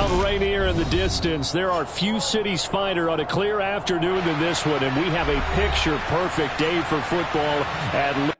Mount Rainier in the distance, there are few cities finer on a clear afternoon than this one, and we have a picture-perfect day for football at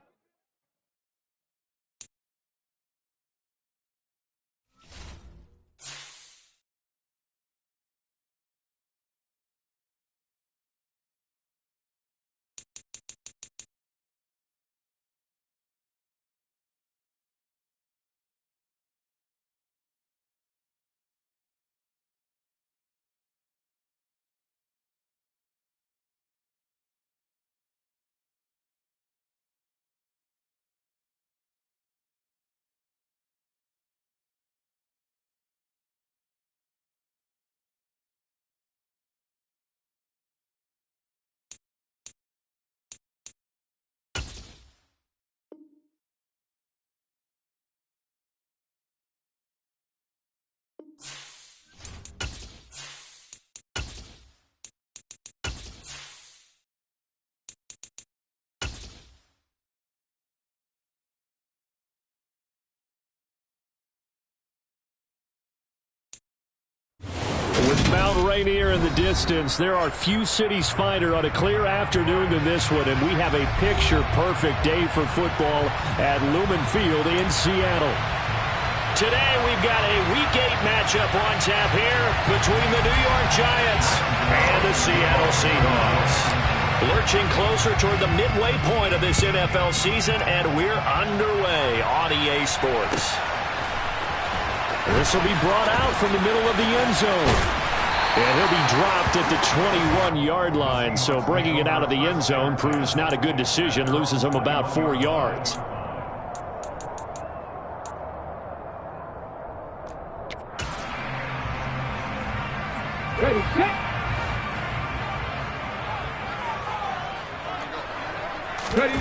With Mount Rainier in the distance, there are few cities finer on a clear afternoon than this one, and we have a picture-perfect day for football at Lumen Field in Seattle. Today we've got a Week 8 matchup on tap here between the New York Giants and the Seattle Seahawks. Lurching closer toward the midway point of this NFL season, and we're underway on EA Sports. This will be brought out from the middle of the end zone. And he'll be dropped at the 21-yard line, so bringing it out of the end zone proves not a good decision, loses him about 4 yards. Ready, set. Ready.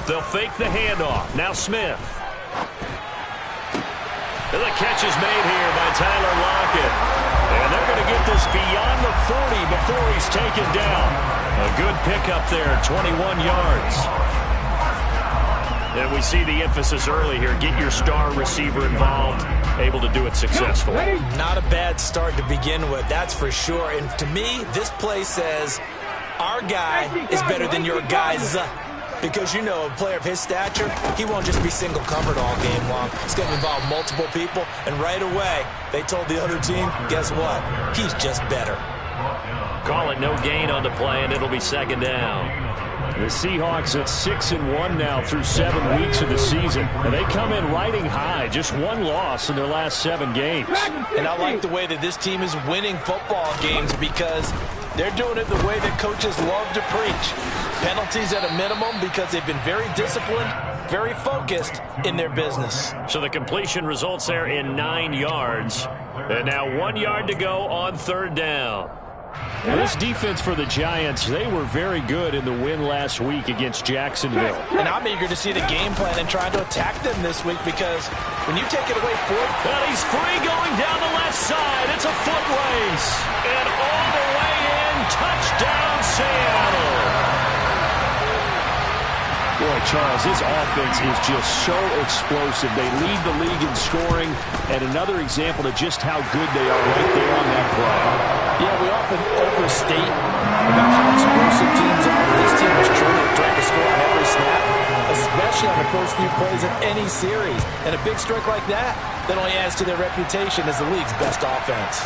They'll fake the handoff. Now Smith. And the catch is made here by Tyler Lockett. And they're going to get this beyond the 40 before he's taken down. A good pickup there, 21 yards. And we see the emphasis early here. Get your star receiver involved, able to do it successfully. Not a bad start to begin with, that's for sure. And to me, this play says our guy is better than your guys. Because, you know, a player of his stature, he won't just be single covered all game long. It's going to involve multiple people. And right away, they told the other team, guess what? He's just better. Call it no gain on the play, and it'll be second down. The Seahawks at 6-1 now through 7 weeks of the season. And they come in riding high, just one loss in their last 7 games. And I like the way that this team is winning football games because they're doing it the way that coaches love to preach. Penalties at a minimum because they've been very disciplined, very focused in their business. So the completion results there in 9 yards. And now 1 yard to go on third down. Now this defense for the Giants, they were very good in the win last week against Jacksonville. And I'm eager to see the game plan and trying to attack them this week because when you take it away and he's free going down the left side. It's a foot race. And all the way in, touchdown Seattle. Boy, Charles, this offense is just so explosive. They lead the league in scoring, and another example of just how good they are right there on that play. Yeah, we often overstate about how explosive teams are. This team is truly trying to score on every snap, especially on the first few plays of any series. And a big strike like that only adds to their reputation as the league's best offense.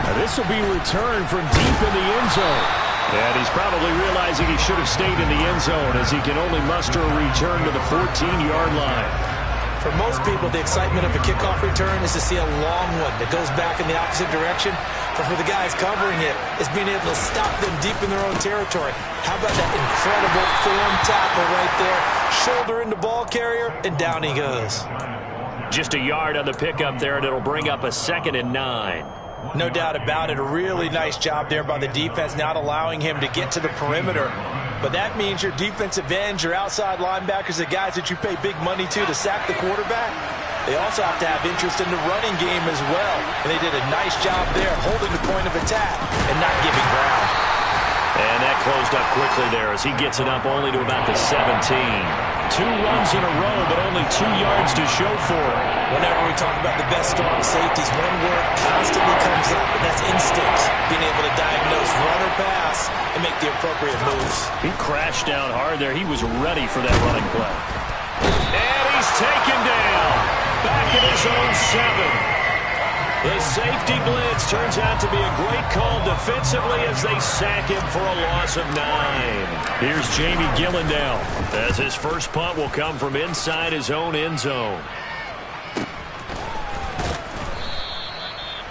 Now this will be returned from deep in the end zone. And he's probably realizing he should have stayed in the end zone as he can only muster a return to the 14-yard line. For most people, the excitement of a kickoff return is to see a long one that goes back in the opposite direction. But for the guys covering it, it's being able to stop them deep in their own territory. How about that incredible form tackle right there? Shoulder into ball carrier, and down he goes. Just a yard on the pickup there, and it'll bring up a 2nd and 9. No doubt about it. A really nice job there by the defense, not allowing him to get to the perimeter. But that means your defensive ends, your outside linebackers, the guys that you pay big money to sack the quarterback, they also have to have interest in the running game as well. And they did a nice job there holding the point of attack and not giving ground. And that closed up quickly there as he gets it up only to about the 17. 2 runs in a row, but only 2 yards to show for it. Whenever we talk about the best strong safeties, one word constantly comes up, and that's instincts. Being able to diagnose run or pass and make the appropriate moves. He crashed down hard there. He was ready for that running play. And he's taken down. Back at his own 7. The safety blitz turns out to be a great call defensively as they sack him for a loss of 9. Here's Jamie Gillandale as his first punt will come from inside his own end zone.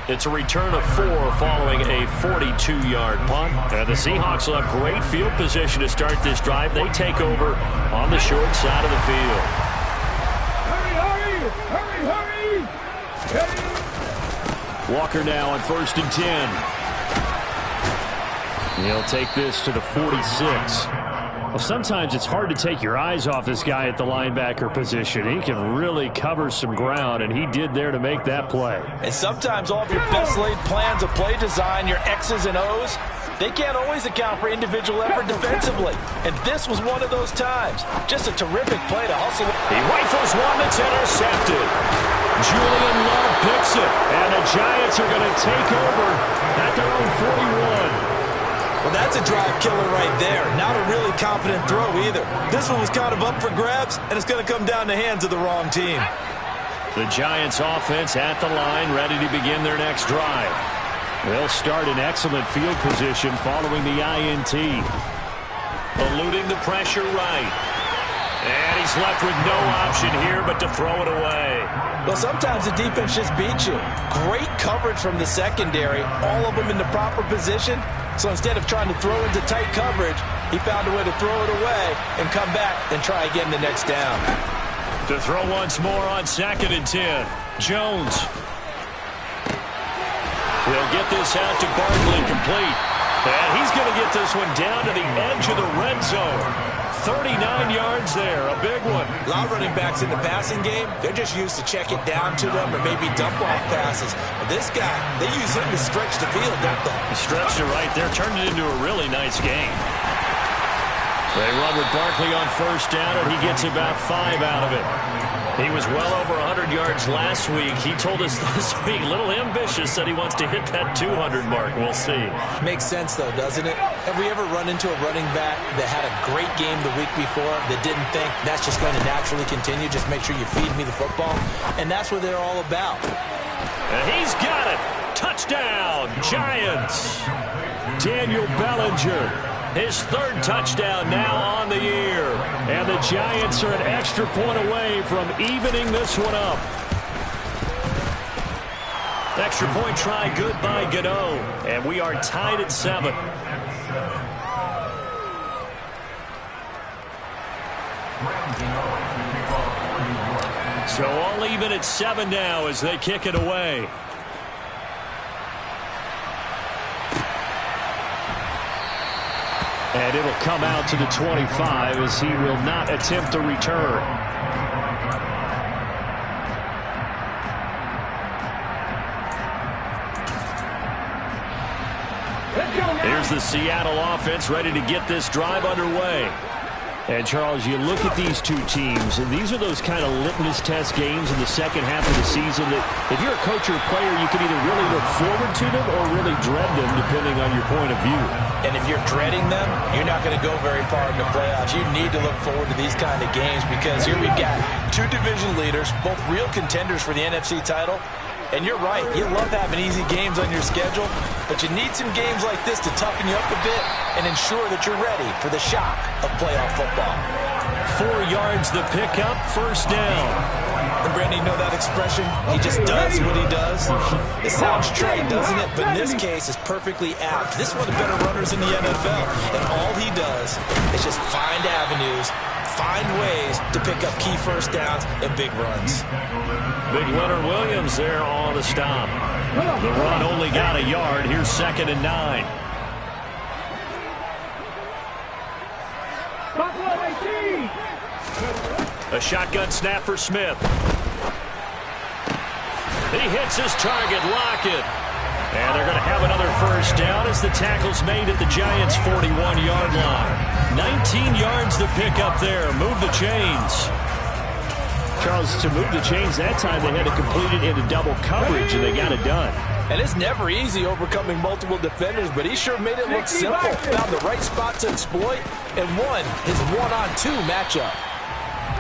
It's a return of 4 following a 42-yard punt. And the Seahawks will have great field position to start this drive. They take over on the short side of the field. Hurry, hurry, hurry, hurry. Walker now on 1st and 10. He'll take this to the 46. Well, sometimes it's hard to take your eyes off this guy at the linebacker position. He can really cover some ground, and he did there to make that play. And sometimes all of your best laid plans of play design, your X's and O's, they can't always account for individual effort defensively. And this was one of those times. Just a terrific play to hustle. He rifles one that's intercepted. Julian Love picks it. And the Giants are going to take over at their own 41. Well, that's a drive killer right there. Not a really confident throw either. This one was kind of up for grabs, and it's going to come down the hands of the wrong team. The Giants offense at the line, ready to begin their next drive. They'll start in excellent field position following the INT. Eluding the pressure right. And he's left with no option here but to throw it away. Well, sometimes the defense just beats you. Great coverage from the secondary, all of them in the proper position. So instead of trying to throw into tight coverage, he found a way to throw it away and come back and try again the next down. To throw once more on 2nd and 10. Jones. He'll get this out to Barkley, complete. And he's going to get this one down to the edge of the red zone. 39 yards there, a big one. A lot of running backs in the passing game, they're just used to check it down to them or maybe dump off passes. But this guy, they use him to stretch the field, don't they? He stretched it right there, turned it into a really nice game. They run with Barkley on 1st down, and he gets about 5 out of it. He was well over 100 yards last week. He told us this week, a little ambitious, said he wants to hit that 200 mark. We'll see. Makes sense, though, doesn't it? Have we ever run into a running back that had a great game the week before that didn't think that's just going to naturally continue? Just make sure you feed me the football. And that's what they're all about. And he's got it. Touchdown, Giants. Daniel Bellinger. His 3rd touchdown now on the year. And the Giants are an extra point away from evening this one up. Extra point try good by Gano. And we are tied at 7. So all even at 7 now as they kick it away. And it'll come out to the 25 as he will not attempt a return. Here's the Seattle offense ready to get this drive underway. And, Charles, you look at these two teams, and these are those kind of litmus test games in the second half of the season that if you're a coach or a player, you can either really look forward to them or really dread them, depending on your point of view. And if you're dreading them, you're not going to go very far in the playoffs. You need to look forward to these kind of games because here we've got 2 division leaders, both real contenders for the NFC title. And you're right, you love having easy games on your schedule, but you need some games like this to toughen you up a bit and ensure that you're ready for the shock of playoff football. 4 yards the pickup, 1st down. And Brandon, you know that expression? He just does what he does. It sounds trite, doesn't it? But in this case, it's perfectly apt. This is one of the better runners in the NFL, and all he does is just find avenues, find ways to pick up key 1st downs and big runs. Big Leonard Williams there on the stop. The run only got a yard. Here's 2nd and 9. A shotgun snap for Smith. He hits his target, Lockett. And they're going to have another 1st down as the tackle's made at the Giants' 41-yard line. 19 yards to pick up there. Move the chains. Charles, to move the chains that time, they had to complete it into double coverage, and they got it done. And it's never easy overcoming multiple defenders, but he sure made it look simple. Found the right spot to exploit and won his one-on-two matchup.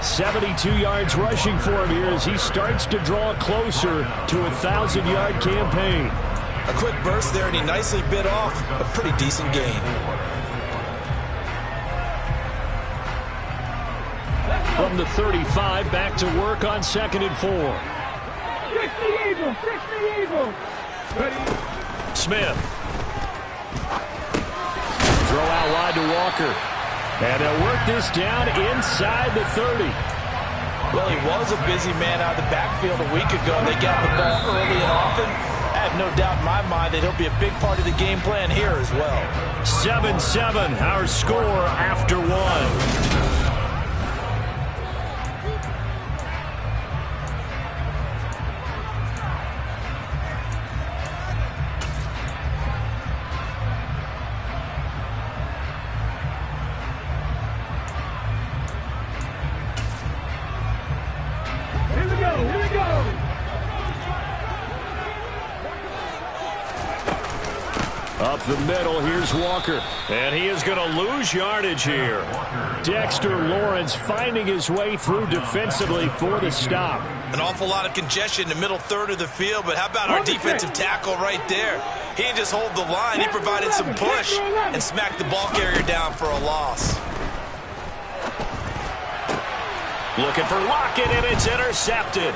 72 yards rushing for him here as he starts to draw closer to a 1,000-yard campaign. A quick burst there, and he nicely bit off a pretty decent gain. From the 35, back to work on 2nd and 4. Fix the eagle! Fix the eagle! Smith. Throw out wide to Walker. And they'll work this down inside the 30. Well, he was a busy man out of the backfield a week ago. They got the ball early and often. I have no doubt in my mind that he'll be a big part of the game plan here as well. 7-7, our score after 1. Up the middle, here's Walker. And he is going to lose yardage here. Dexter Lawrence finding his way through defensively for the stop. An awful lot of congestion in the middle third of the field, but how about our defensive tackle right there? He didn't just hold the line, he provided some push and smacked the ball carrier down for a loss. Looking for Lockett, and it's intercepted.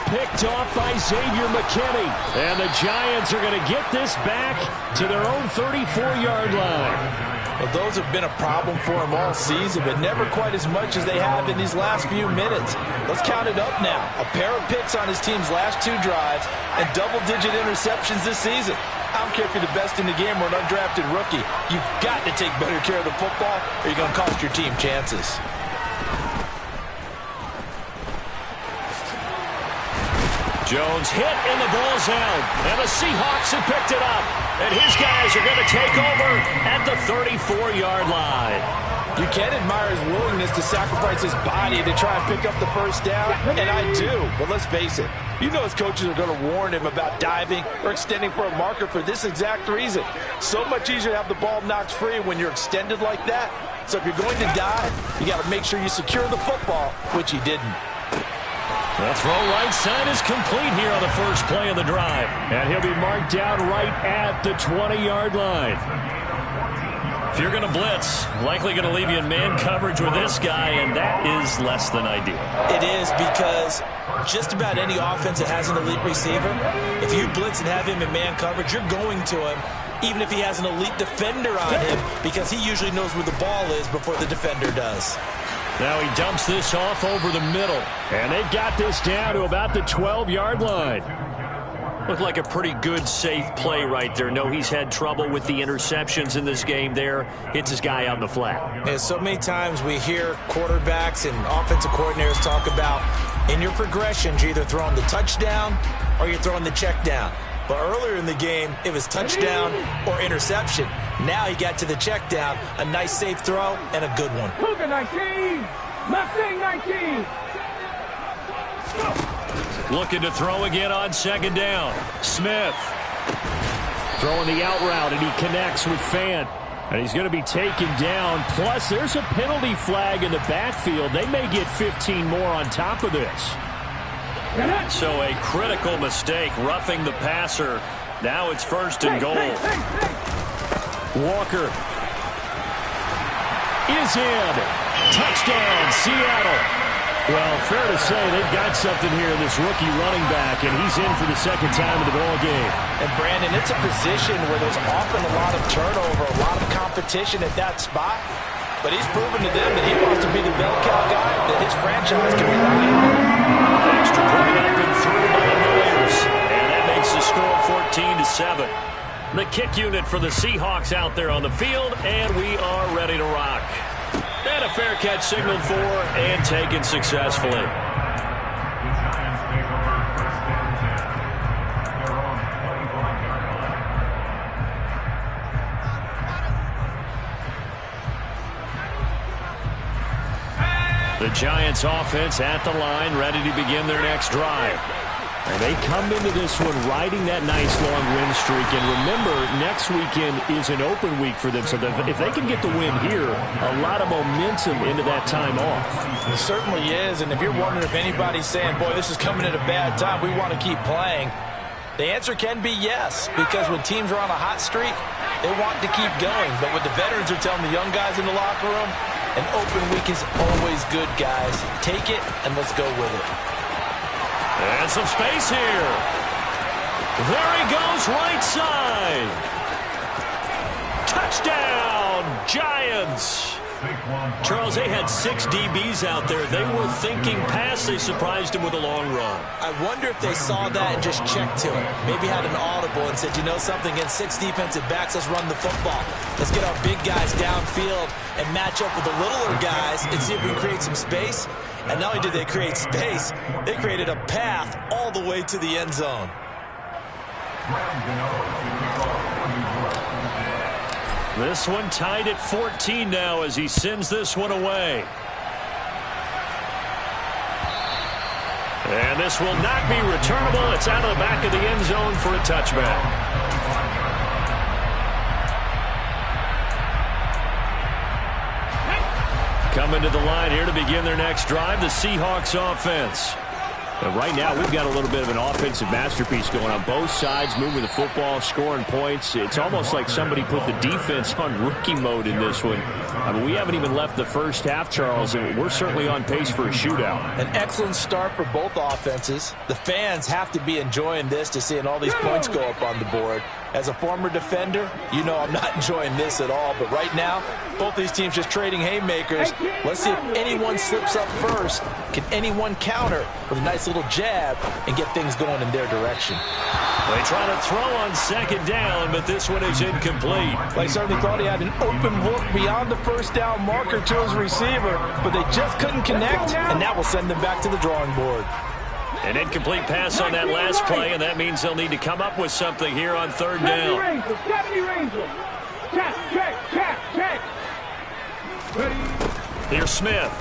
Picked off by Xavier McKinney. And the Giants are going to get this back to their own 34-yard line. Well, those have been a problem for him all season, but never quite as much as they have in these last few minutes. Let's count it up now. A pair of picks on his team's last 2 drives and double-digit interceptions this season. I don't care if you're the best in the game or an undrafted rookie. You've got to take better care of the football or you're going to cost your team chances. Jones hit and the ball's out. And the Seahawks have picked it up. And his guys are going to take over at the 34-yard line. You can admire his willingness to sacrifice his body to try and pick up the first down, and I do. But let's face it, you know his coaches are going to warn him about diving or extending for a marker for this exact reason. So much easier to have the ball knocked free when you're extended like that. So if you're going to dive, you got to make sure you secure the football, which he didn't. The throw right side is complete here on the first play of the drive. And he'll be marked down right at the 20-yard line. If you're going to blitz, likely going to leave you in man coverage with this guy, and that is less than ideal. It is, because just about any offense that has an elite receiver, if you blitz and have him in man coverage, you're going to him, even if he has an elite defender on him, because he usually knows where the ball is before the defender does. Now he dumps this off over the middle. And they've got this down to about the 12-yard line. Looked like a pretty good, safe play right there. No, he's had trouble with the interceptions in this game there. Hits his guy on the flat. Yeah, so many times we hear quarterbacks and offensive coordinators talk about in your progressions, you're either throwing the touchdown or you're throwing the check down. But earlier in the game, it was touchdown or interception. Now he got to the check down, a nice safe throw, and a good one. Cougar 19! Mustang 19! Looking to throw again on 2nd down. Smith throwing the out route, and he connects with Fant. And he's going to be taken down. Plus, there's a penalty flag in the backfield. They may get 15 more on top of this. So a critical mistake, roughing the passer. Now it's 1st and goal. Walker is in. Touchdown, Seattle. Well, fair to say they've got something here in this rookie running back, and he's in for the 2nd time in the ball game. And Brandon, it's a position where there's often a lot of turnover, a lot of competition at that spot. But he's proven to them that he wants to be the bell cow guy that his franchise can rely on. Extra point up and through by the Warriors. And that makes the score 14-7. The kick unit for the Seahawks out there on the field, and we are ready to rock. And a fair catch signaled for and taken successfully. Giants offense at the line, ready to begin their next drive. And they come into this one riding that nice long win streak. And remember, next weekend is an open week for them. So if they can get the win here, a lot of momentum into that time off. It certainly is. And if you're wondering if anybody's saying, boy, this is coming at a bad time, we want to keep playing, the answer can be yes. Because when teams are on a hot streak, they want to keep going. But what the veterans are telling the young guys in the locker room, an open week is always good, guys. Take it and let's go with it. And some space here. There he goes, right side. Touchdown, Giants. Charles, they had 6 DBs out there. They were thinking pass. They surprised him with a long run. I wonder if they saw that and just checked to it. Maybe had an audible and said, you know something, against 6 defensive backs, let's run the football. Let's get our big guys downfield and match up with the littler guys and see if we can create some space. And not only did they create space, they created a path all the way to the end zone. This one tied at 14 now as he sends this one away. And this will not be returnable. It's out of the back of the end zone for a touchback. Coming to the line here to begin their next drive, the Seahawks offense. And right now, we've got a little bit of an offensive masterpiece going on both sides, moving the football, scoring points. It's almost like somebody put the defense on rookie mode in this one. I mean, we haven't even left the first half, Charles, and we're certainly on pace for a shootout. An excellent start for both offenses. The fans have to be enjoying this to seeing all these points go up on the board. As a former defender, you know I'm not enjoying this at all. But right now, both these teams just trading haymakers. Let's see if anyone slips up first. Can anyone counter with a nice little jab and get things going in their direction? They try to throw on second down, but this one is incomplete. They certainly thought he had an open look beyond the first down marker to his receiver, but they just couldn't connect, and that will send them back to the drawing board. An incomplete pass on that last play, and that means they'll need to come up with something here on third down. Here's Smith.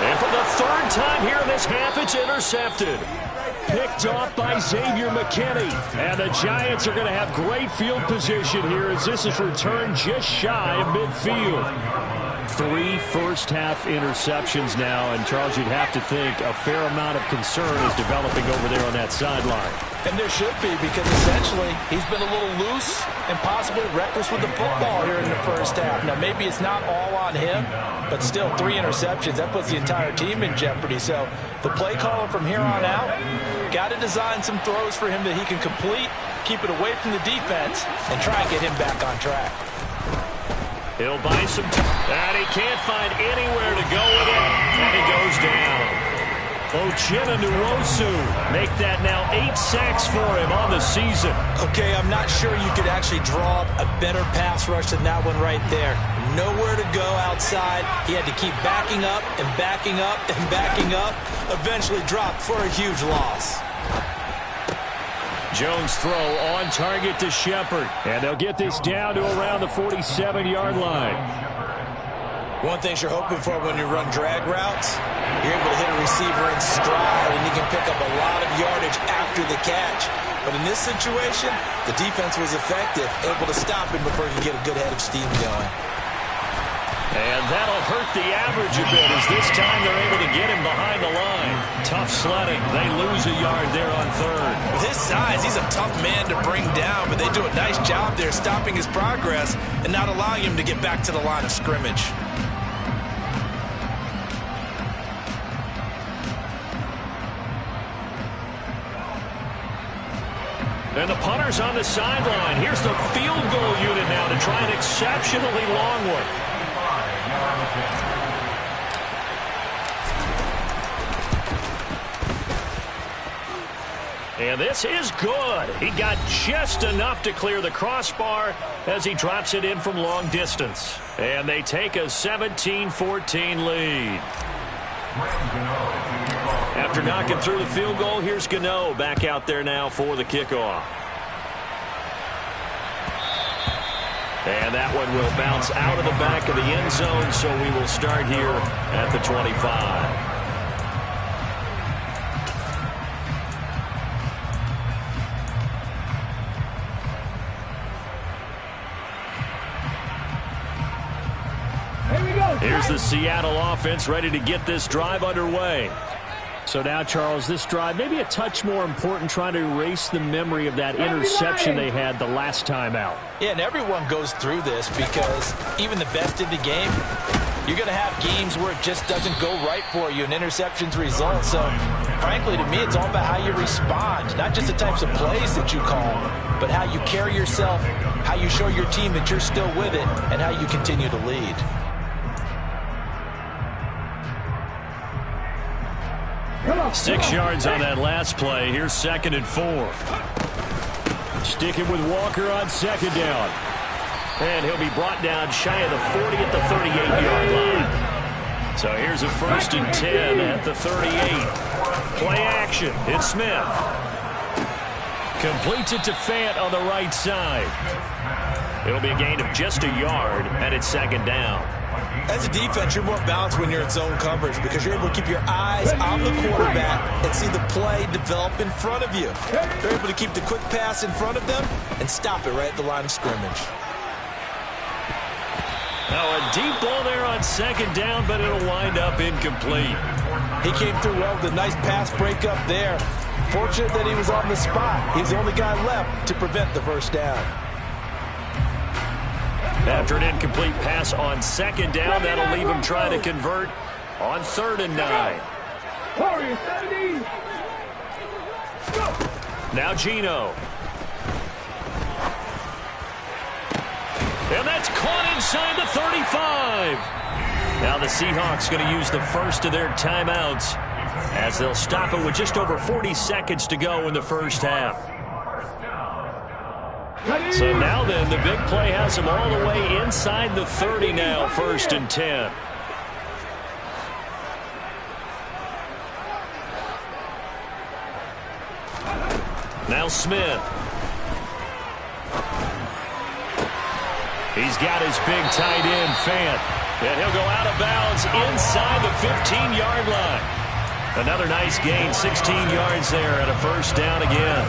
And for the third time here in this half, it's intercepted. Picked off by Xavier McKinney. And the Giants are going to have great field position here as this is returned just shy of midfield. 3 first-half interceptions now, and Charles, you'd have to think a fair amount of concern is developing over there on that sideline. And there should be, because essentially he's been a little loose and possibly reckless with the football here in the first half. Now, maybe it's not all on him, but still 3 interceptions. That puts the entire team in jeopardy. So the play caller from here on out got to design some throws for him that he can complete, keep it away from the defense, and try and get him back on track. He'll buy some time, and he can't find anywhere to go with it, and he goes down. Ochena Nwosu make that now 8 sacks for him on the season. Okay, I'm not sure you could actually draw up a better pass rush than that one right there. Nowhere to go outside. He had to keep backing up and backing up and backing up. Eventually dropped for a huge loss. Jones throw on target to Shepard. And they'll get this down to around the 47-yard line. One thing you're hoping for when you run drag routes, you're able to hit a receiver in stride, and you can pick up a lot of yardage after the catch. But in this situation, the defense was effective, able to stop him before he could get a good head of steam going. And that'll hurt the average a bit as this time they're able to get him behind the line. Tough sledding. They lose a yard there on third. With his size, he's a tough man to bring down, but they do a nice job there stopping his progress and not allowing him to get back to the line of scrimmage. And the punter's on the sideline. Here's the field goal unit now to try an exceptionally long one. And this is good. He got just enough to clear the crossbar as he drops it in from long distance. And they take a 17-14 lead. After knocking through the field goal, here's Gano back out there now for the kickoff. And that one will bounce out of the back of the end zone, so we will start here at the 25. Here's the Seattle offense ready to get this drive underway. So now, Charles, this drive maybe a touch more important, trying to erase the memory of that interception they had the last time out. Yeah, and everyone goes through this because even the best in the game, you're going to have games where it just doesn't go right for you and interceptions result. So, frankly, to me, it's all about how you respond, not just the types of plays that you call, but how you carry yourself, how you show your team that you're still with it, and how you continue to lead. Come 6 yards on that last play. Here's 2nd and 4. Sticking with Walker on 2nd down. And he'll be brought down shy of the 40 at the 38-yard line. So here's a 1st and 10 at the 38. Play action. It's Smith. Completes it to Fant on the right side. It'll be a gain of just a yard, and it's 2nd down. As a defense, you're more balanced when you're in zone coverage because you're able to keep your eyes on the quarterback and see the play develop in front of you. They're able to keep the quick pass in front of them and stop it right at the line of scrimmage. Now a deep ball there on 2nd down, but it'll wind up incomplete. He came through well with a nice pass breakup there. Fortunate that he was on the spot. He's the only guy left to prevent the first down. After an incomplete pass on 2nd down, that'll leave him trying to convert on 3rd and 9. Now Geno. And that's caught inside the 35. Now the Seahawks going to use the first of their timeouts as they'll stop it with just over 40 seconds to go in the first half. So now then, the big play has them all the way inside the 30 now, 1st and 10. Now Smith. He's got his big tight end, Fant. And he'll go out of bounds inside the 15-yard line. Another nice gain, 16 yards there, and a 1st down again.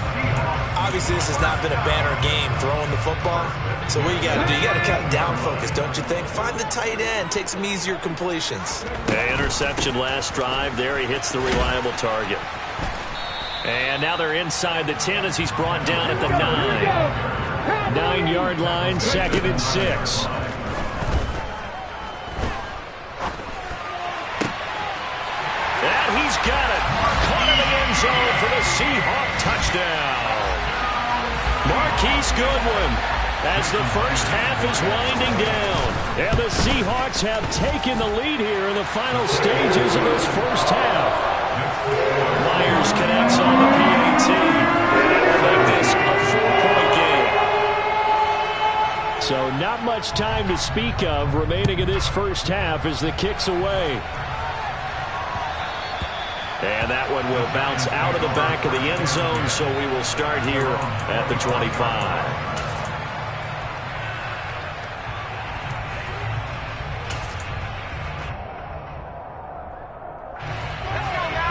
Obviously, this has not been a banner game throwing the football. So what you got to do, you got to cut down focus, don't you think? Find the tight end, take some easier completions. Interception last drive. There he hits the reliable target. And now they're inside the 10 as he's brought down at the 9. 9-yard line, 2nd and 6. And he's got it. Caught in the end zone for the Seahawk touchdown. Marquise Goodwin as the first half is winding down. And the Seahawks have taken the lead here in the final stages of this first half. Myers connects on the PAT. And it will make this a 4-point game. So not much time to speak of remaining in this first half as the kick's away. And that one will bounce out of the back of the end zone, so we will start here at the 25.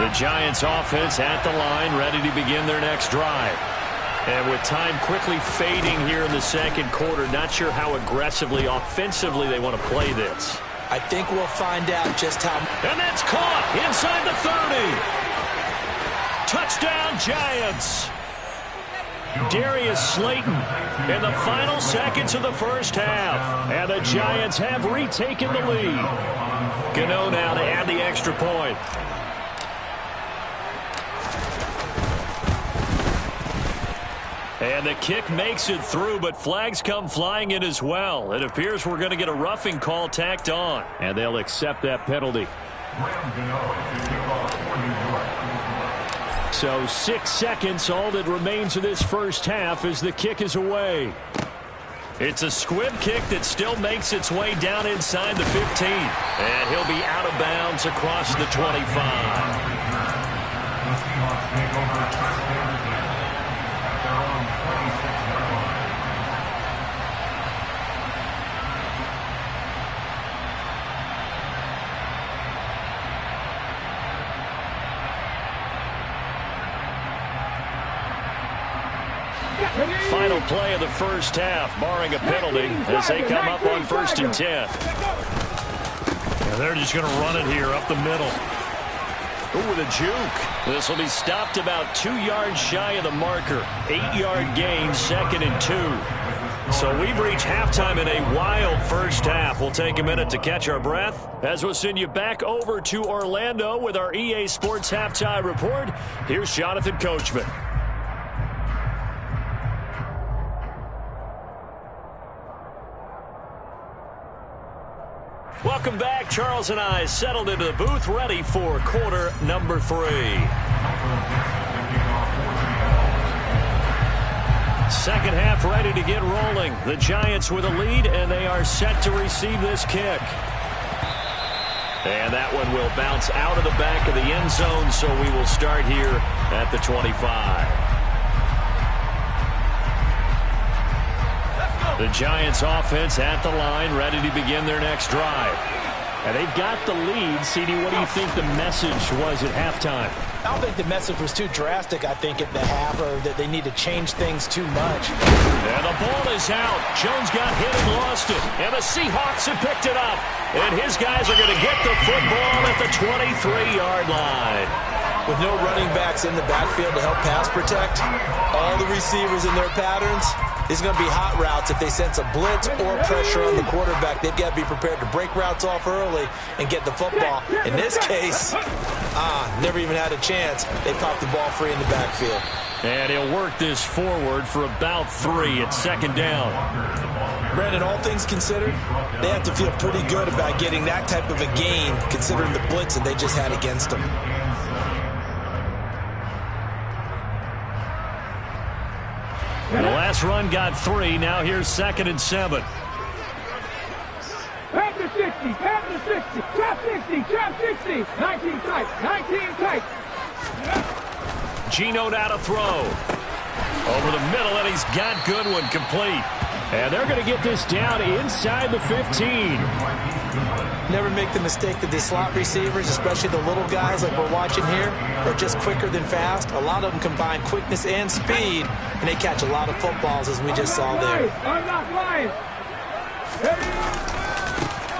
The Giants offense at the line, ready to begin their next drive. And with time quickly fading here in the 2nd quarter, not sure how aggressively, offensively they want to play this. I think we'll find out just how. And that's caught inside the 30. Touchdown, Giants. Darius Slayton in the final seconds of the first half. And the Giants have retaken the lead. Gano now to add the extra point. And the kick makes it through, but flags come flying in as well. It appears we're going to get a roughing call tacked on. And they'll accept that penalty. So 6 seconds, all that remains of this first half as the kick is away. It's a squib kick that still makes its way down inside the 15. And he'll be out of bounds across the 25. Final play of the first half, barring a penalty, as they come up on 1st and 10. And they're just going to run it here up the middle. Ooh, with a juke. This will be stopped about 2 yards shy of the marker. 8-yard gain, 2nd and 2. So we've reached halftime in a wild first half. We'll take a minute to catch our breath as we'll send you back over to Orlando with our EA Sports Halftime Report. Here's Jonathan Coachman. Welcome back. Charles and I settled into the booth, ready for quarter number 3. Second half ready to get rolling. The Giants with a lead, and they are set to receive this kick. And that one will bounce out of the back of the end zone, so we will start here at the 25. The Giants offense at the line, ready to begin their next drive. And they've got the lead. CD, what do you think the message was at halftime? I don't think the message was too drastic, I think, at the half, or that they need to change things too much. And the ball is out. Jones got hit and lost it. And the Seahawks have picked it up. And his guys are going to get the football at the 23-yard line. With no running backs in the backfield to help pass protect, all the receivers in their patterns, it's going to be hot routes. If they sense a blitz or pressure on the quarterback, they've got to be prepared to break routes off early and get the football. In this case, never even had a chance. They popped the ball free in the backfield. And he'll work this forward for about 3 at 2nd down. Brandon, all things considered, they have to feel pretty good about getting that type of a gain, considering the blitz that they just had against them. And the last run got 3. Now here's 2nd and 7. Back to 60, back to 60, trap 60, trap 60. 19 tight, 19 tight. Geno now to throw. Over the middle, and he's got Goodwin complete. And they're going to get this down inside the 15. Never make the mistake that the slot receivers, especially the little guys like we're watching here, are just quicker than fast. A lot of them combine quickness and speed, and they catch a lot of footballs, as we just saw there.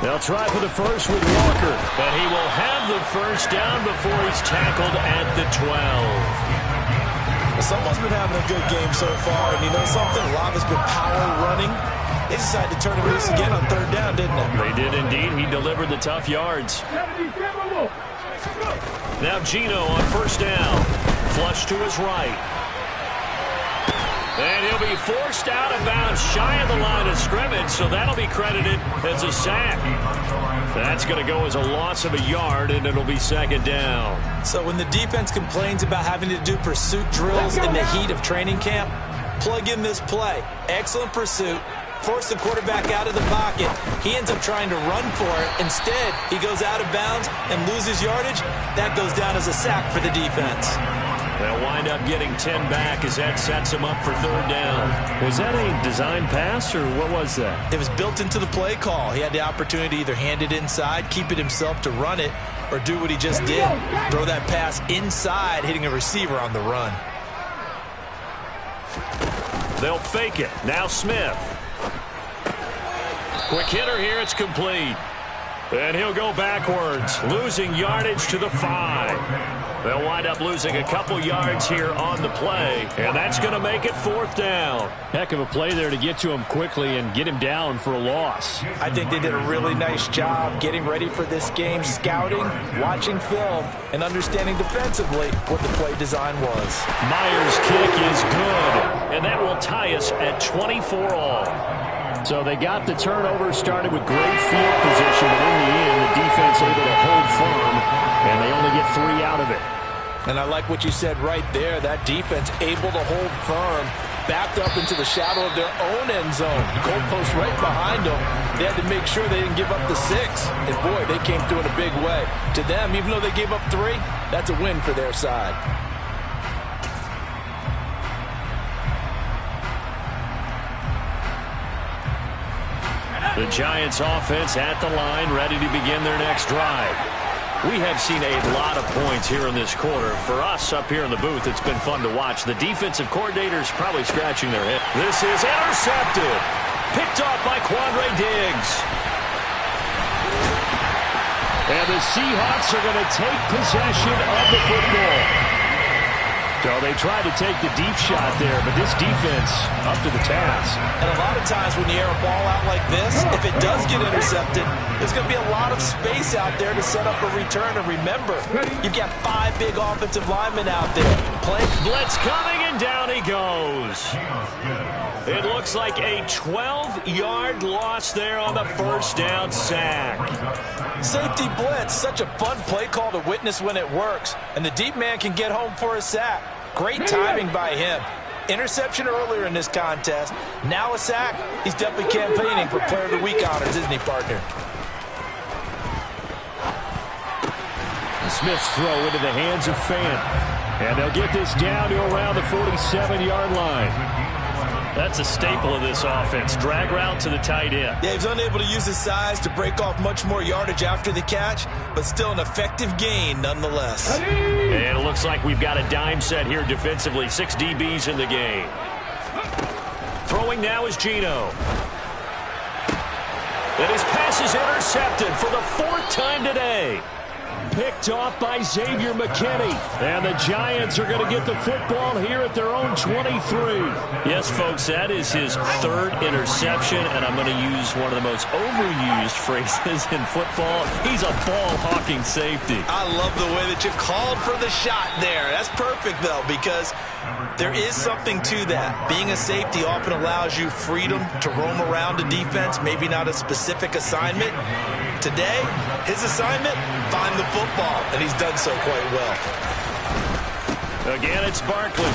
They'll try for the first with Walker, but he will have the first down before he's tackled at the 12. Someone's been having a good game so far, and you know something? A lot has been power running. They decided to turn it loose again on 3rd down, didn't they? They did indeed. He delivered the tough yards. Now Geno on 1st down. Flush to his right. And he'll be forced out of bounds shy of the line of scrimmage, so that'll be credited as a sack. That's going to go as a loss of a yard, and it'll be 2nd down. So when the defense complains about having to do pursuit drills in the heat of training camp, plug in this play. Excellent pursuit. Force the quarterback out of the pocket. He ends up trying to run for it. Instead, he goes out of bounds and loses yardage. That goes down as a sack for the defense. They'll wind up getting 10 back as that sets him up for 3rd down. Was that a design pass, or what was that? It was built into the play call. He had the opportunity to either hand it inside, keep it himself to run it, or do what he just did. Throw that pass inside, hitting a receiver on the run. They'll fake it. Now Smith. Quick hitter here. It's complete. And he'll go backwards, losing yardage to the 5. They'll wind up losing a couple yards here on the play, and that's going to make it 4th down. Heck of a play there to get to him quickly and get him down for a loss. I think they did a really nice job getting ready for this game, scouting, watching film, and understanding defensively what the play design was. Myers' kick is good, and that will tie us at 24 all. So they got the turnover started with great field position, but in the end, the defense able to hold firm, and they only get 3 out of it. And I like what you said right there. That defense able to hold firm, backed up into the shadow of their own end zone. Goalpost right behind them. They had to make sure they didn't give up the 6. And boy, they came through in a big way. To them, even though they gave up 3, that's a win for their side. The Giants offense at the line, ready to begin their next drive. We have seen a lot of points here in this quarter. For us up here in the booth, it's been fun to watch. The defensive coordinators probably scratching their head. This is intercepted. Picked off by Quandre Diggs. And the Seahawks are going to take possession of the football. So they tried to take the deep shot there, but this defense up to the task. And a lot of times when you air a ball out like this, if it does get intercepted, there's going to be a lot of space out there to set up a return. And remember, you've got 5 big offensive linemen out there. Blitz coming, and down he goes. It looks like a 12-yard loss there on the first down sack. Safety blitz, such a fun play call to witness when it works. And the deep man can get home for a sack. Great timing by him. Interception earlier in this contest. Now a sack. He's definitely campaigning for Player of the Week honors, isn't he, partner? Smith's throw into the hands of Fant. And they'll get this down to around the 47-yard line. That's a staple of this offense. Drag route to the tight end. Yeah, he's unable to use his size to break off much more yardage after the catch, but still an effective gain nonetheless. And it looks like we've got a dime set here defensively. 6 DBs in the game. Throwing now is Geno. And his pass is intercepted for the 4th time today. Picked off by Xavier McKinney. And the Giants are going to get the football here at their own 23. Yes, folks, that is his 3rd interception, and I'm going to use one of the most overused phrases in football. He's a ball-hawking safety. I love the way that you called for the shot there. That's perfect, though, because there is something to that. Being a safety often allows you freedom to roam around a defense, maybe not a specific assignment. Today, his assignment, find the football, and he's done so quite well. Again, it's Barkley.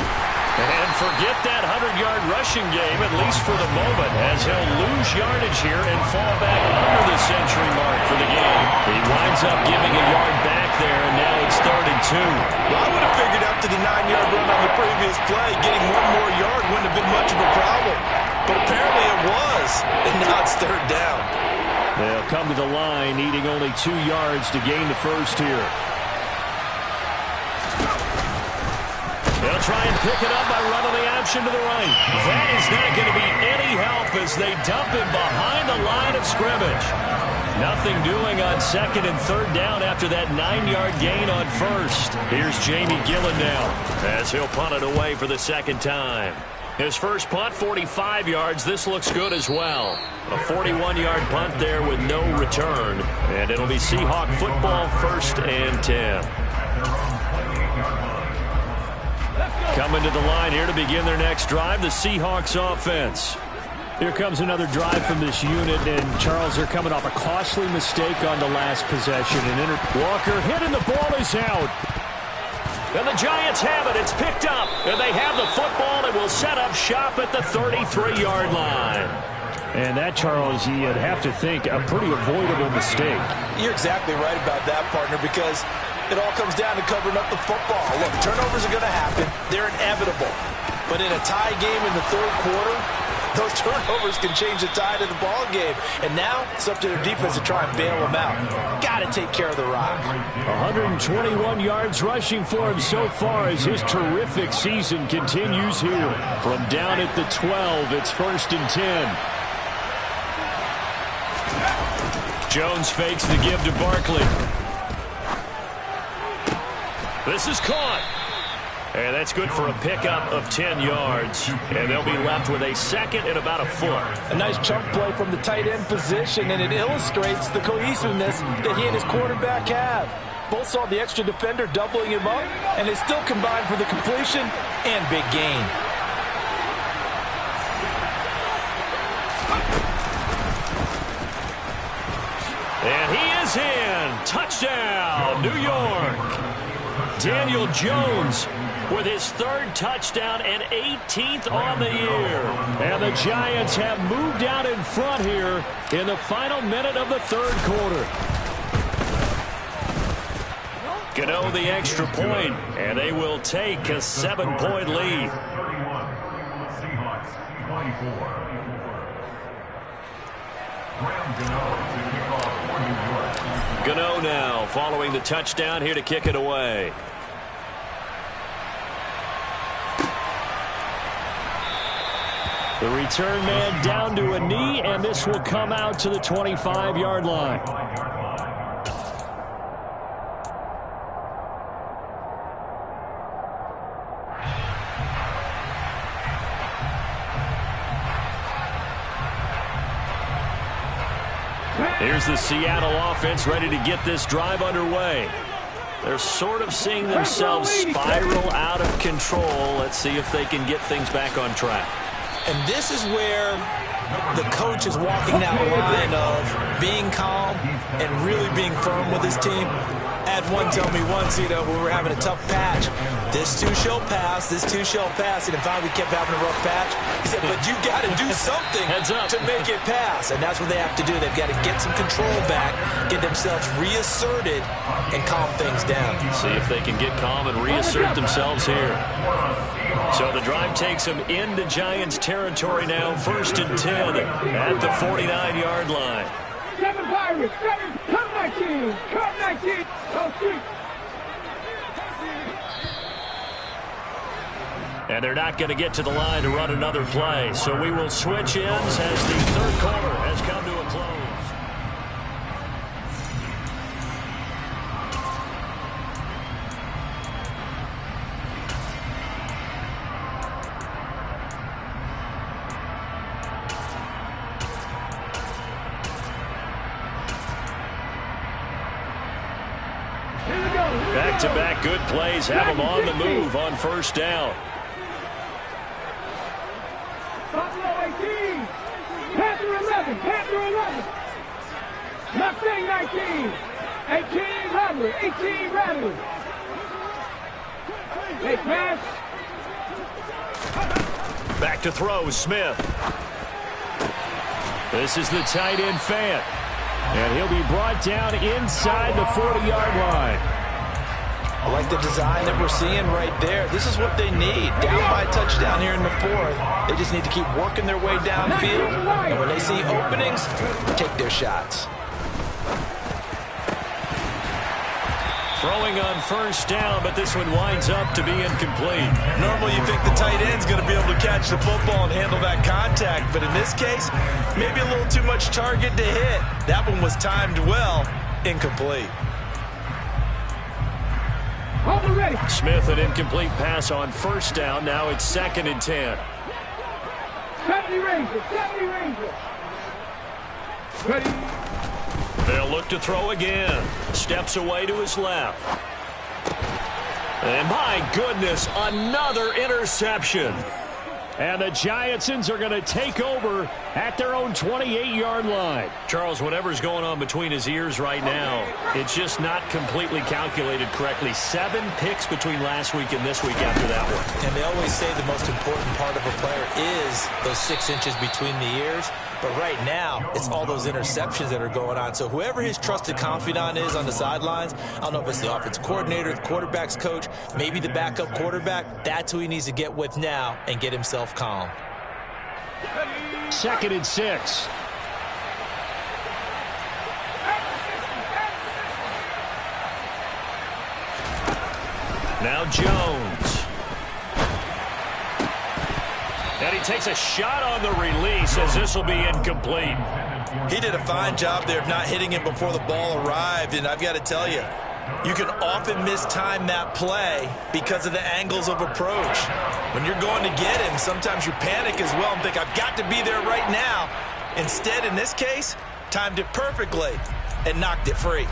And forget that 100-yard rushing game, at least for the moment, as he'll lose yardage here and fall back under the century mark for the game. He winds up giving a yard back there, and now it's 3rd and 2. Well, I would have figured after the 9-yard run on the previous play, getting 1 more yard wouldn't have been much of a problem. But apparently it was, and now it's 3rd down. They'll come to the line, needing only 2 yards to gain the first here. They'll try and pick it up by running the option to the right. That is not going to be any help as they dump him behind the line of scrimmage. Nothing doing on 2nd and 3rd down after that 9-yard gain on 1st. Here's Jamie Gillen now as he'll punt it away for the 2nd time. His first punt, 45 yards. This looks good as well. A 41-yard punt there with no return. And it'll be Seahawk football, 1st and 10. Coming to the line here to begin their next drive, the Seahawks offense. Here comes another drive from this unit, and Charles, they're coming off a costly mistake on the last possession. And Walker hit, and the ball is out. And the Giants have it. It's picked up. And they have the football and will set up shop at the 33-yard line. And that, Charles, you'd have to think a pretty avoidable mistake. You're exactly right about that, partner, because it all comes down to covering up the football. Look, turnovers are going to happen. They're inevitable. But in a tie game in the 3rd quarter, those turnovers can change the tide of the ball game. And now it's up to their defense to try and bail them out. Got to take care of the rock. 121 yards rushing for him so far as his terrific season continues here. From down at the 12, it's 1st and 10. Jones fakes the give to Barkley. This is caught. And that's good for a pickup of 10 yards. And they'll be left with a 2nd and about a foot. A nice chunk play from the tight end position, and it illustrates the cohesiveness that he and his quarterback have. Both saw the extra defender doubling him up, and they still combined for the completion and big gain. And he is in. Touchdown, New York. Daniel Jones with his 3rd touchdown and 18th on the year. And the Giants have moved out in front here in the final minute of the 3rd quarter. Gano the extra point, and they will take a 7-point lead. 31, Seahawks 24. Graham Gano to kick off. Gano now following the touchdown here to kick it away. The return man down to a knee, and this will come out to the 25-yard line. Here's the Seattle offense ready to get this drive underway. They're sort of seeing themselves spiral out of control. Let's see if they can get things back on track. And this is where the coach is walking that line of being calm and really being firm with his team. I had one tell me once, when we were having a tough patch, this too shall pass, this too shall pass. And in fact, we kept having a rough patch. He said, but you got to do something to make it pass. And that's what they have to do. They've got to get some control back, get themselves reasserted, and calm things down. See if they can get calm and reassert themselves here. So the drive takes them into Giants territory now, 1st and 10 at the 49-yard line. 7 Pirates, 7, come 19, come 19, go 3. And they're not going to get to the line to run another play. So we will switch ends as the third quarter has come to a close. Back-to-back good plays have them on the move on 1st down. Buffalo 18, Panther 11, Panther 11. Mustang 19, 18 Rattler, 18 Rattler. Hey, pass. Back to throw, Smith. This is the tight end Fant. And he'll be brought down inside the 40-yard line. I like the design that we're seeing right there. This is what they need. Down by a touchdown here in the 4th. They just need to keep working their way downfield. And when they see openings, take their shots. Throwing on 1st down, but this one winds up to be incomplete. Normally you think the tight end's going to be able to catch the football and handle that contact. But in this case, maybe a little too much target to hit. That one was timed well. Incomplete. Smith, an incomplete pass on 1st down. Now it's 2nd and 10. 70 Rangers, 70 Rangers. Ready. They'll look to throw again. Steps away to his left. And my goodness, another interception. And the Giantsons are going to take over at their own 28-yard line. Charles, whatever's going on between his ears right now, it's just not completely calculated correctly. 7 picks between last week and this week after that one. And they always say the most important part of a player is those 6 inches between the ears. But right now, it's all those interceptions that are going on. So whoever his trusted confidant is on the sidelines, I don't know if it's the offensive coordinator, the quarterback's coach, maybe the backup quarterback, that's who he needs to get with now and get himself calm. 2nd and 6. Now Jones. And he takes a shot on the release as this will be incomplete. He did a fine job there of not hitting him before the ball arrived, and I've got to tell you, you can often mistime that play because of the angles of approach. When you're going to get him, sometimes you panic as well and think, I've got to be there right now. Instead, in this case, timed it perfectly and knocked it free.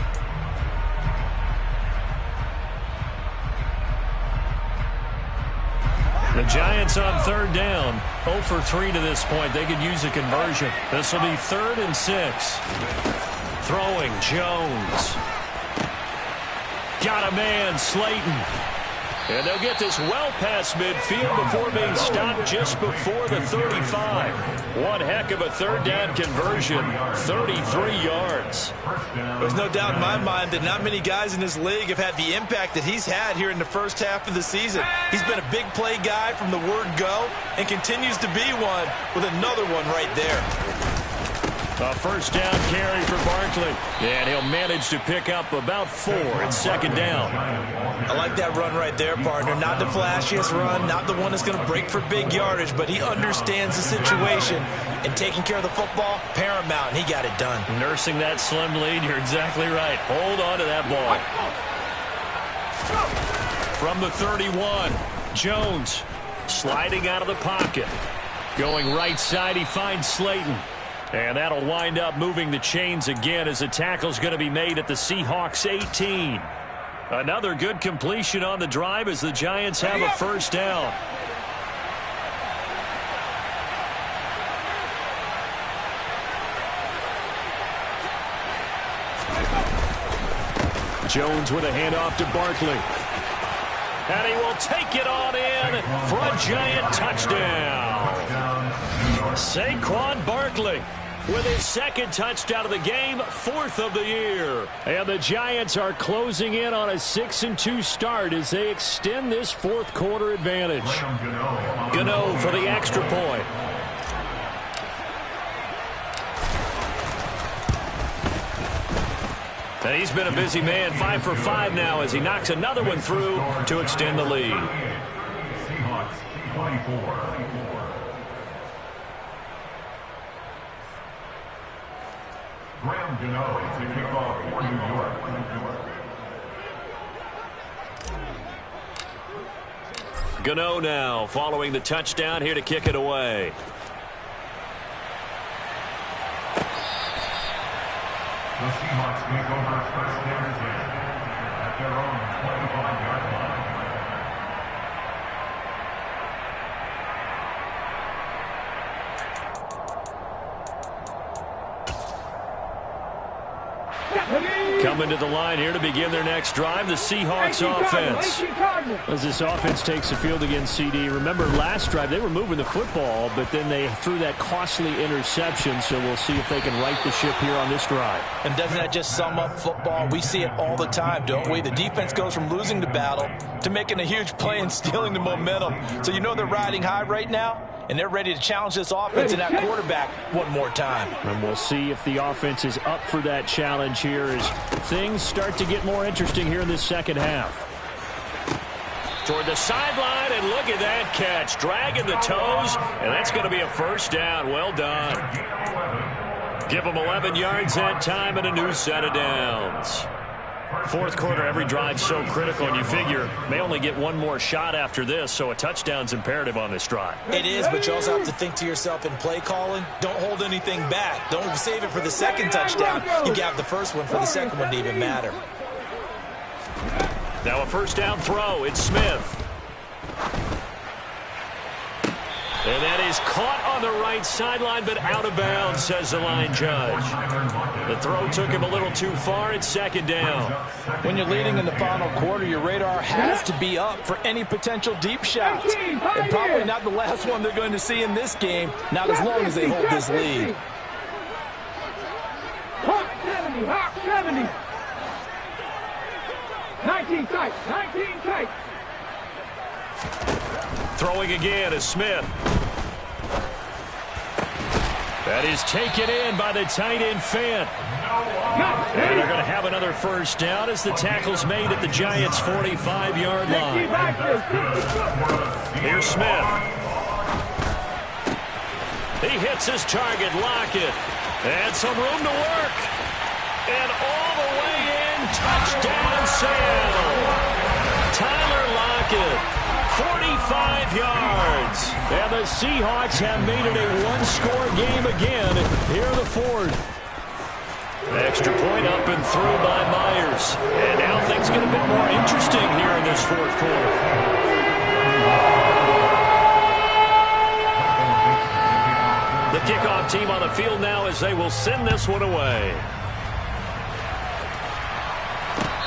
The Giants on 3rd down, 0 for 3 to this point. They could use a conversion. This will be 3rd and 6. Throwing, Jones. Got a man, Slayton. And they'll get this well past midfield before being stopped just before the 35. One heck of a 3rd down conversion, 33 yards. There's no doubt in my mind that not many guys in this league have had the impact that he's had here in the first half of the season. He's been a big play guy from the word go and continues to be one with another one right there. A first down carry for Barkley. And he'll manage to pick up about 4. It's second down. I like that run right there, partner. Not the flashiest run, not the one that's going to break for big yardage, but he understands the situation, and taking care of the football, paramount, and he got it done. Nursing that slim lead, you're exactly right. Hold on to that ball. From the 31, Jones sliding out of the pocket. Going right side, he finds Slayton. And that'll wind up moving the chains again as the tackle's going to be made at the Seahawks 18. Another good completion on the drive as the Giants have a first down. Jones with a handoff to Barkley. And he will take it on in for a Giant touchdown. Saquon Barkley with his second touchdown of the game, 4th of the year. And the Giants are closing in on a 6-2 start as they extend this fourth quarter advantage. Gano for the extra point. And he's been a busy man, 5 for 5 now as he knocks another one through to extend the lead. Seahawks 24. Graham Gano to kick off for New York. Gano now following the touchdown here to kick it away. The Seahawks take over first down 10 at their own 25-yard line. Coming to the line here to begin their next drive, the Seahawks offense. As this offense takes the field against CD, remember last drive they were moving the football, but then they threw that costly interception, so we'll see if they can right the ship here on this drive. And doesn't that just sum up football? We see it all the time, don't we? The defense goes from losing the battle to making a huge play and stealing the momentum. So you know they're riding high right now, and they're ready to challenge this offense and that quarterback one more time. And we'll see if the offense is up for that challenge here as things start to get more interesting here in this second half. Toward the sideline, and look at that catch. Dragging the toes, and that's going to be a first down. Well done. Give them 11 yards that time and a new set of downs. Fourth quarter, every drive so critical, and you figure they only get one more shot after this, so a touchdown's imperative on this drive. It is, but you also have to think to yourself in play calling, don't hold anything back. Don't save it for the second touchdown. You have the first one for the second one to even matter. Now a first down throw. It's Smith. And that is caught on the right sideline, but out of bounds, says the line judge. The throw took him a little too far. It's second down. When you're leading in the final quarter, your radar has to be up for any potential deep shots. And probably not the last one they're going to see in this game, not as long as they hold this lead. Hawk 70, Hawk 70. 19 tight, 19 tight. Throwing again is Smith. That is taken in by the tight end Fant. And they're going to have another first down as the tackle's made at the Giants' 45-yard line. Here's Smith. He hits his target, Lockett. And some room to work. And all the way in, touchdown Sam. Tyler Lockett. 45 yards. And the Seahawks have made it a one-score game again here in the fourth. Extra point up and through by Myers. And now things get a bit more interesting here in this fourth quarter. The kickoff team on the field now as they will send this one away.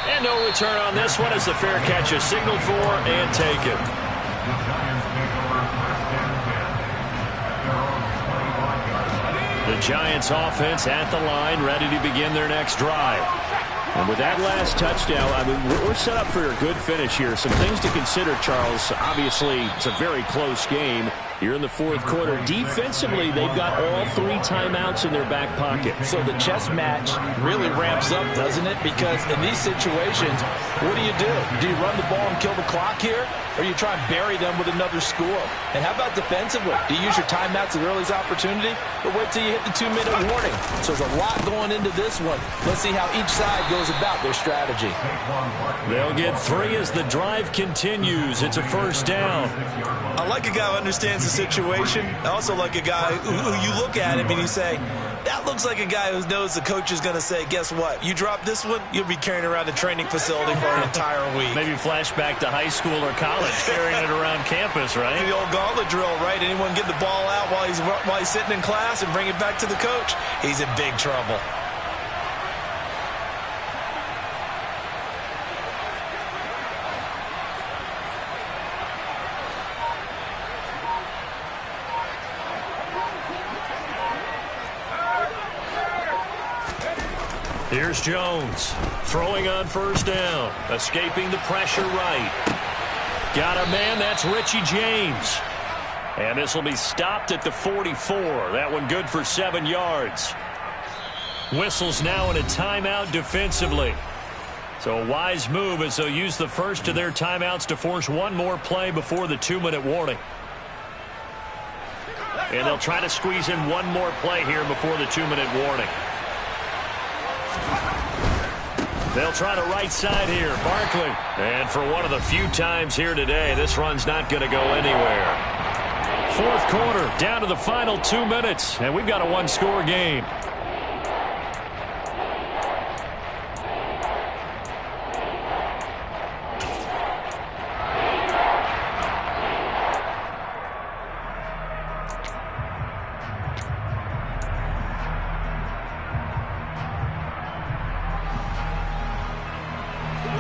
And no return on this one as the fair catch is signaled for and taken. The Giants offense at the line, ready to begin their next drive. And with that last touchdown, I mean, we're set up for a good finish here. Some things to consider, Charles. Obviously, it's a very close game. Here in the fourth quarter, defensively, they've got all 3 timeouts in their back pocket. So the chess match really ramps up, doesn't it? Because in these situations, what do? Do you run the ball and kill the clock here? Or you try and bury them with another score? And how about defensively? Do you use your timeouts at the earliest opportunity? Or wait till you hit the 2-minute warning? So there's a lot going into this one. Let's see how each side goes about their strategy. They'll get 3 as the drive continues. It's a first down. I like a guy who understands the situation. I also like a guy who you look at him and you say, that looks like a guy who knows the coach is going to say, guess what? You drop this one, you'll be carrying around the training facility for an entire week. Maybe flashback to high school or college, carrying it around campus, right? The old gauntlet drill, right? Anyone get the ball out while he's sitting in class and bring it back to the coach? He's in big trouble. Here's Jones, throwing on first down, escaping the pressure right. Got a man, that's Richie James. And this will be stopped at the 44. That one good for 7 yards. Whistles now in a timeout defensively. So a wise move as they'll use the first of their timeouts to force one more play before the 2-minute warning. And they'll try to squeeze in one more play here before the 2-minute warning. They'll try the right side here. Barkley. And for one of the few times here today, this run's not going to go anywhere. Fourth quarter, down to the final 2 minutes, and we've got a 1-score game.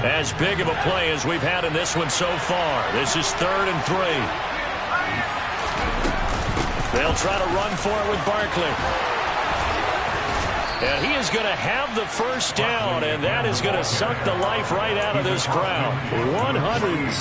As big of a play as we've had in this one so far. This is 3rd and 3. They'll try to run for it with Barkley. And he is going to have the first down, and that is going to suck the life right out of this crowd. 163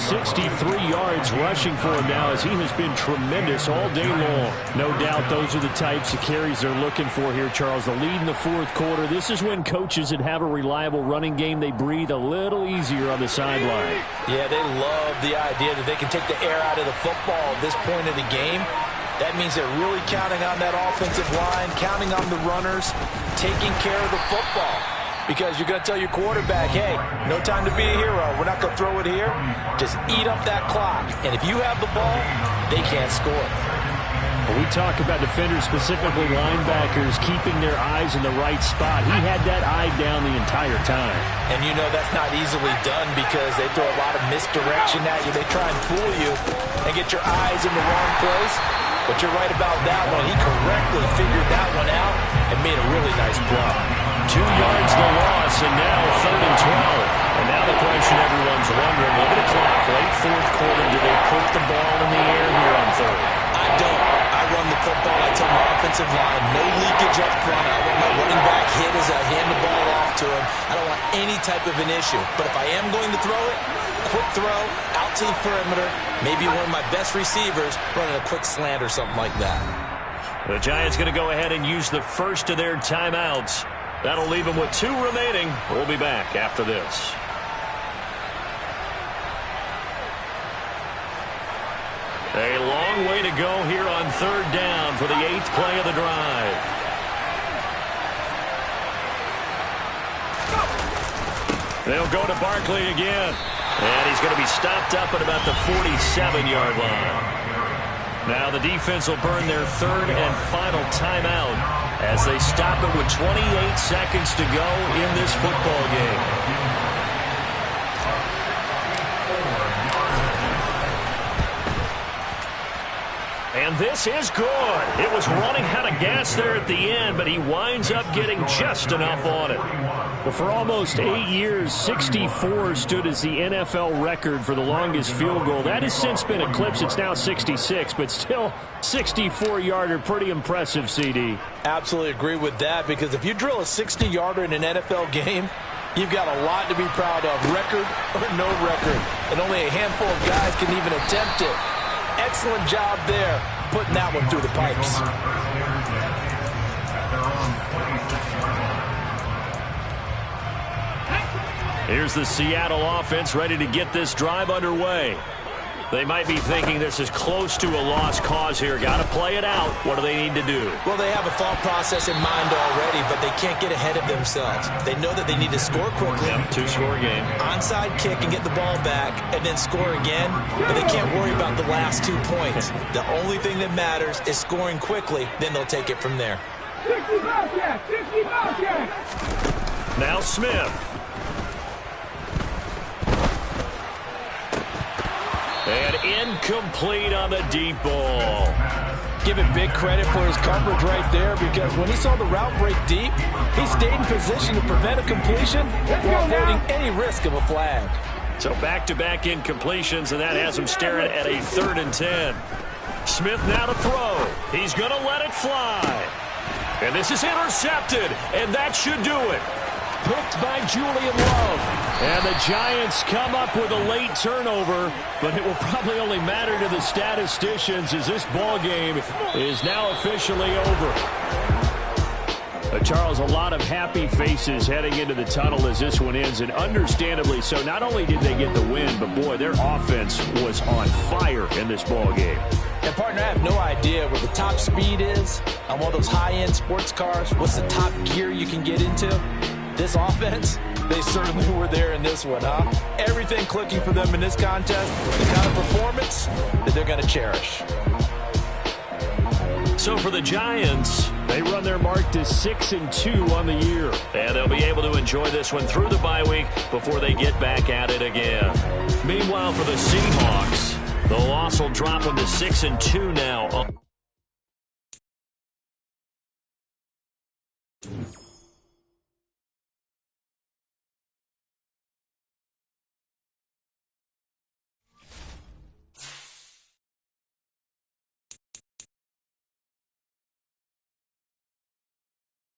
yards rushing for him now as he has been tremendous all day long. No doubt those are the types of carries they're looking for here, Charles. The lead in the fourth quarter. This is when coaches that have a reliable running game, they breathe a little easier on the sideline. Yeah, they love the idea that they can take the air out of the football at this point of the game. That means they're really counting on that offensive line, counting on the runners, taking care of the football. Because you're going to tell your quarterback, hey, no time to be a hero. We're not going to throw it here. Just eat up that clock. And if you have the ball, they can't score. We talk about defenders, specifically linebackers, keeping their eyes in the right spot. He had that eye down the entire time. And you know that's not easily done because they throw a lot of misdirection at you. They try and fool you and get your eyes in the wrong place. But you're right about that one. He correctly figured that one out and made a really nice play. 2 yards the loss, and now 3rd and 12. And now the question everyone's wondering, look at the clock, late fourth quarter, do they put the ball in the air here on 3rd? I don't. I run the football. I tell my offensive line, no leakage up front. I want my running back hit as I hand the ball off to him. I don't want any type of an issue. But if I am going to throw it, quick throw, out to the perimeter, maybe one of my best receivers running a quick slant or something like that. The Giants going to go ahead and use the first of their timeouts. That'll leave them with 2 remaining. We'll be back after this. A long way to go here on 3rd down for the 8th play of the drive. They'll go to Barkley again. And he's going to be stopped up at about the 47-yard line. Now the defense will burn their 3rd and final timeout as they stop it with 28 seconds to go in this football game. And this is good. It was running out of gas there at the end, but he winds up getting just enough on it. Well, for almost 8 years, 64 stood as the NFL record for the longest field goal. That has since been eclipsed. It's now 66, but still 64-yarder. Pretty impressive, CD. Absolutely agree with that, because if you drill a 60-yarder in an NFL game, you've got a lot to be proud of, record or no record. And only a handful of guys can even attempt it. Excellent job there putting that one through the pipes. Here's the Seattle offense ready to get this drive underway. They might be thinking this is close to a lost cause here. Got to play it out. What do they need to do? Well, they have a thought process in mind already, but they can't get ahead of themselves. They know that they need to score quickly. Yep, two-score game. Onside kick and get the ball back and then score again, but they can't worry about the last 2 points. The only thing that matters is scoring quickly, then they'll take it from there. 60 Bobcats! 60 Bobcats! Now Smith. And incomplete on the deep ball. Give it big credit for his coverage right there, because when he saw the route break deep, he stayed in position to prevent a completion while avoiding any risk of a flag. So back-to-back incompletions, and that has him staring at a 3rd and 10. Smith now to throw. He's going to let it fly. And this is intercepted, and that should do it. Picked by Julian Love. And the Giants come up with a late turnover, but it will probably only matter to the statisticians as this ball game is now officially over. Charles, a lot of happy faces heading into the tunnel as this one ends, and understandably so. Not only did they get the win, but boy, their offense was on fire in this ball game. And partner, I have no idea what the top speed is on one of those high-end sports cars. What's the top gear you can get into? This offense, they certainly were there in this one, huh? Everything clicking for them in this contest, the kind of performance that they're going to cherish. So for the Giants, they run their mark to 6-2 on the year. And they'll be able to enjoy this one through the bye week before they get back at it again. Meanwhile, for the Seahawks, the loss will drop them to 6-2 now.